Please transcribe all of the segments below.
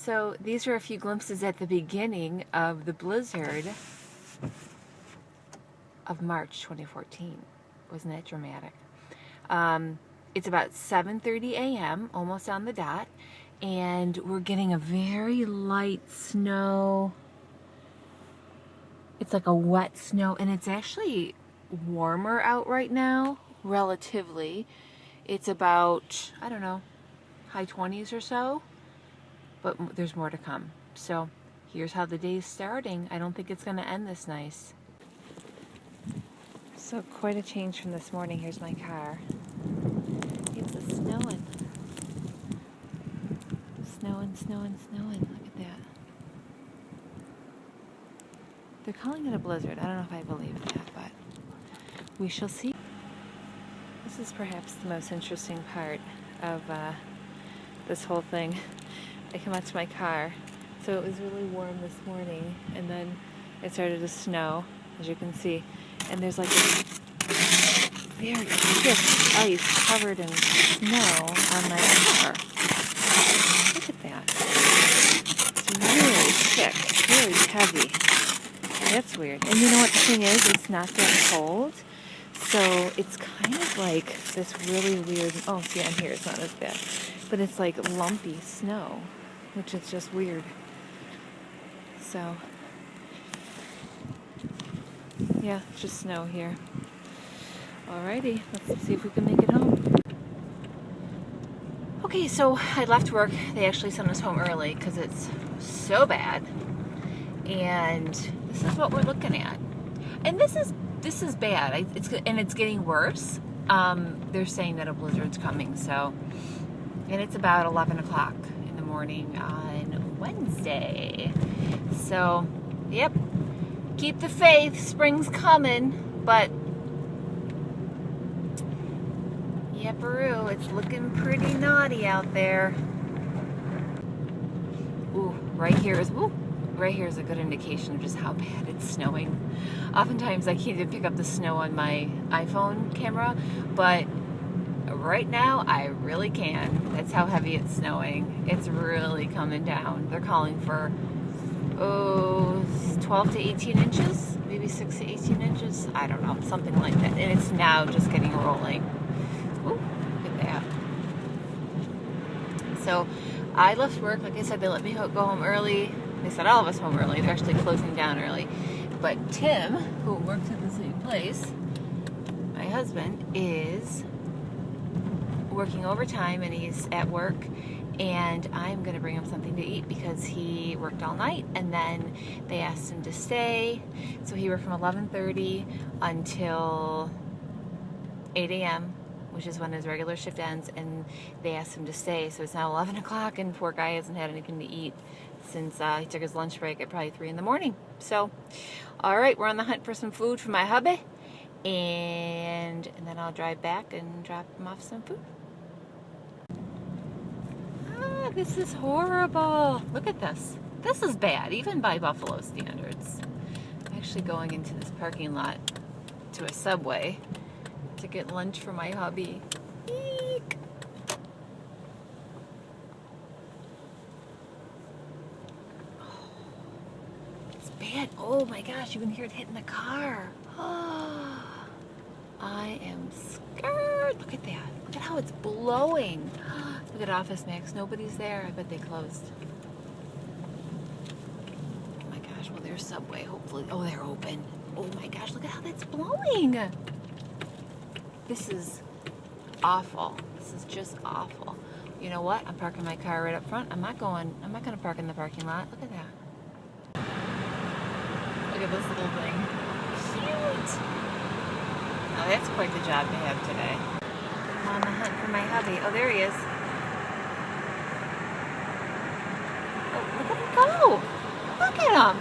So these are a few glimpses at the beginning of the blizzard of March 2014. Wasn't that dramatic? It's about 7:30 a.m., almost on the dot, and we're getting a very light snow. It's like a wet snow, and it's actually warmer out right now, relatively. It's about, I don't know, high 20s or so, but there's more to come. So here's how the day's starting. I don't think it's going to end this nice. So quite a change from this morning. Here's my car. It's snowing. Snowing, snowing, snowing. Look at that. They're calling it a blizzard. I don't know if I believe that, but we shall see. This is perhaps the most interesting part of this whole thing. I come out to my car. So it was really warm this morning, and then it started to snow, as you can see. And there's like this very thick ice covered in snow on my car. Look at that. It's really thick, really heavy. That's weird. And you know what the thing is? It's not that cold. So it's kind of like this really weird, oh, see on here it's not as bad. But it's like lumpy snow, which is just weird. So, yeah, it's just snow here. Alrighty, let's see if we can make it home. Okay, so I left work. They actually sent us home early because it's so bad. And this is what we're looking at. And this is bad. It's getting worse. They're saying that a blizzard's coming. So, and it's about 11 o'clock in the morning on Wednesday. So, yep. Keep the faith. Spring's coming, but yepperoo, it's looking pretty naughty out there. Ooh, right here is a good indication of just how bad it's snowing. Oftentimes I can't even pick up the snow on my iPhone camera, but right now I really can. That's how heavy it's snowing. It's really coming down. They're calling for 12 to 18 inches, maybe 6 to 18 inches. I don't know, something like that. And it's now just getting rolling. Ooh, look at that. So I left work. Like I said, they let me go home early. They sent all of us home early. They're actually closing down early. But Tim, who works at the same place, my husband, is working overtime and he's at work. And I'm going to bring him something to eat because he worked all night. And then they asked him to stay. So he worked from 11:30 until 8 a.m., which is when his regular shift ends. And they asked him to stay. So it's now 11 o'clock and poor guy hasn't had anything to eat since he took his lunch break at probably 3 in the morning. So, all right, we're on the hunt for some food for my hubby. And then I'll drive back and drop him off some food. This is horrible. Look at this. This is bad, even by Buffalo standards. I'm actually going into this parking lot to a Subway to get lunch for my hubby. Eek. It's bad. Oh my gosh, you can hear it hitting the car. I am scared. Look at that. Look at how it's blowing. Look at Office Max. Nobody's there. I bet they closed. Oh my gosh. Well, there's Subway. Hopefully. Oh, they're open. Oh my gosh. Look at how that's blowing. This is awful. This is just awful. You know what? I'm parking my car right up front. I'm not going to park in the parking lot. Look at that. Look at this little thing. Cute. Oh, that's quite the job to have today. I'm on the hunt for my hubby. Oh, there he is. Oh, look at him go. Look at him.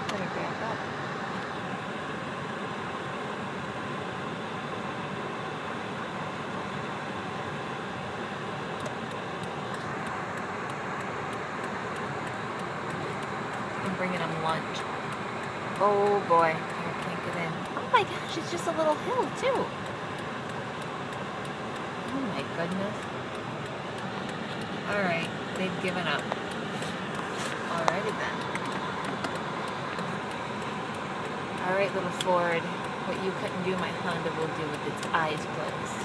Better back up. I'm bringing him lunch. Oh boy, I can't get in. Oh my gosh, it's just a little hill too. Oh my goodness. Alright, they've given up. Alrighty then. Alright, little Ford. What you couldn't do, my Honda will do with its eyes closed.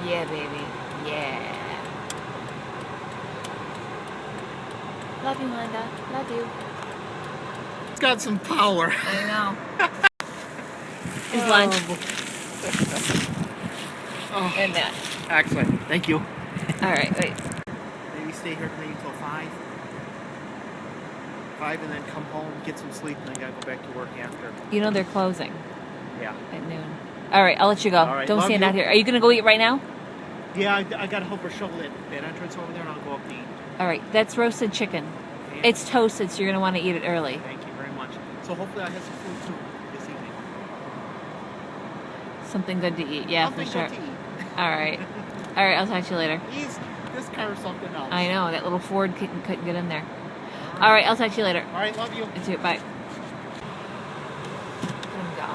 Yeah, baby. Yeah. Love you, Honda. Love you. It's got some power. I know. His lunch. Oh, And that. excellent. Thank you. Alright, wait. Maybe stay here maybe until 5. 5 and then come home, get some sleep, and then gotta go back to work after. You know they're closing Yeah. at noon. Alright, I'll let you go. All right, Don't love stand you. out here. Are you going to go eat right now? Yeah, I gotta help her shovel that entrance over there, and I'll go up to eat. Alright, that's roasted chicken. Okay? It's toasted, so you're going to want to eat it early. Thank you very much. So hopefully I'll have some food too this evening. Something good to eat. Yeah, Something for sure. good to eat. Alright. Alright, I'll talk to you later. This car is something else. I know, that little Ford couldn't get in there. Alright, I'll talk to you later. All right, love you. You too, bye. Let him go.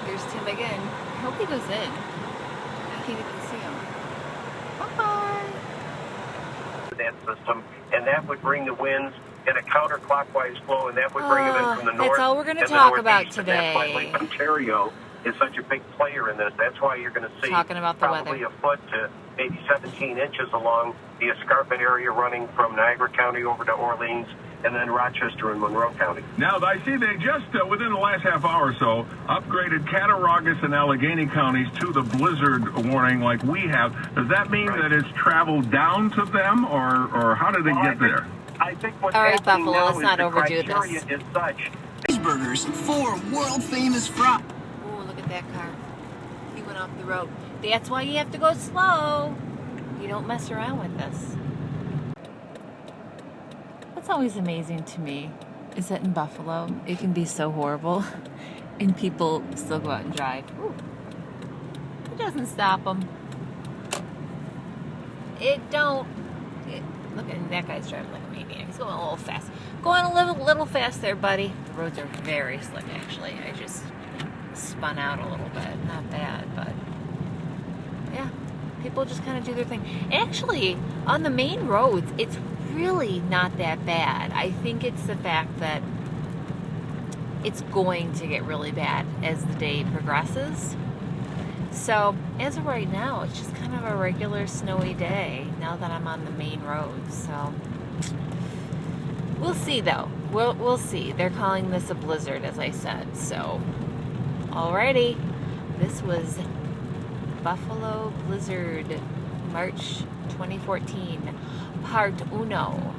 There's Tim again. I hope he goes in. I can't even see him. Bye. That system, and that would bring the winds in a counterclockwise flow, and that would bring them in from the That's north. all we're gonna and the talk about northeast, and that's why today. Lake Ontario is such a big player in this. That's why you're going to see Talking about the probably weather. a foot to maybe 17 inches along the escarpment area running from Niagara County over to Orleans, and then Rochester and Monroe County. Now, I see they just, within the last half hour or so, upgraded Cattaraugus and Allegheny counties to the blizzard warning like we have. Does that mean Right. that it's traveled down to them, or how did they Well, get there? I think what's All right, happening Buffalo, now let's is not the overdo criteria this. is such. Cheeseburgers, 4 world-famous fries. Oh, look at that car. He went off the road. That's why you have to go slow. You don't mess around with this. What's always amazing to me is that in Buffalo, it can be so horrible, and people still go out and drive. Ooh. It doesn't stop them. It don't. Look at that guy's driving like a maniac. He's going a little fast. Going a little fast there, buddy. The roads are very slick, actually. I just spun out a little bit. Not bad, but yeah, people just kind of do their thing. Actually, on the main roads, it's really not that bad. I think it's the fact that it's going to get really bad as the day progresses. So, as of right now, it's just kind of a regular snowy day now that I'm on the main road. So, we'll see though. We'll see. They're calling this a blizzard, as I said. So, alrighty. This was Buffalo Blizzard, March 2014, Part Uno.